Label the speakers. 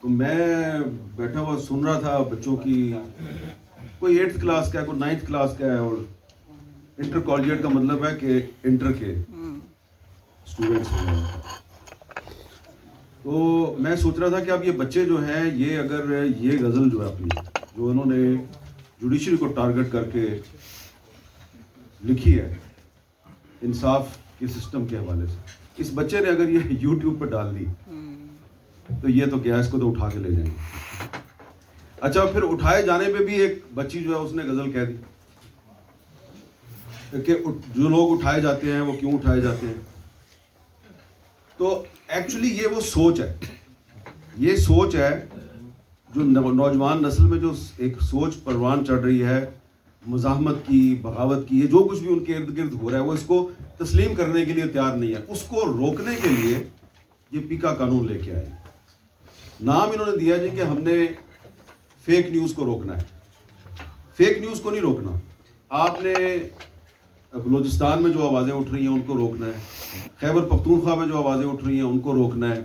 Speaker 1: تو میں بیٹھا ہوا سن رہا تھا بچوں کی، کوئی 8th کلاس کا ہے، کوئی 9th کلاس کا ہے، اور انٹر کالجیٹ کا مطلب ہے کہ انٹر کے اسٹوڈنٹس ہیں. تو میں سوچ رہا تھا کہ اب یہ بچے جو ہیں، یہ اگر یہ غزل جو ہے اپنی جو انہوں نے جوڈیشری کو ٹارگٹ کر کے لکھی ہے انصاف کے سسٹم کے حوالے سے، اس بچے نے اگر یہ یوٹیوب پہ ڈال دی تو یہ تو کیا، اس کو تو اٹھا کے لے جائیں گے. اچھا، پھر اٹھائے جانے پہ بھی ایک بچی جو ہے اس نے غزل کہہ دی کہ جو لوگ اٹھائے جاتے ہیں وہ کیوں اٹھائے جاتے ہیں. تو ایکچولی یہ وہ سوچ ہے، یہ سوچ ہے جو نوجوان نسل میں جو ایک سوچ پروان چڑھ رہی ہے مزاحمت کی، بغاوت کی، یہ جو کچھ بھی ان کے ارد گرد ہو رہا ہے وہ اس کو تسلیم کرنے کے لیے تیار نہیں ہے. اس کو روکنے کے لیے یہ پیکا قانون لے کے آئے. نام انہوں نے دیا جی کہ ہم نے فیک نیوز کو روکنا ہے. فیک نیوز کو نہیں روکنا، آپ نے بلوچستان میں جو آوازیں اٹھ رہی ہیں ان کو روکنا ہے، خیبر پختونخوا میں جو آوازیں اٹھ رہی ہیں ان کو روکنا ہے.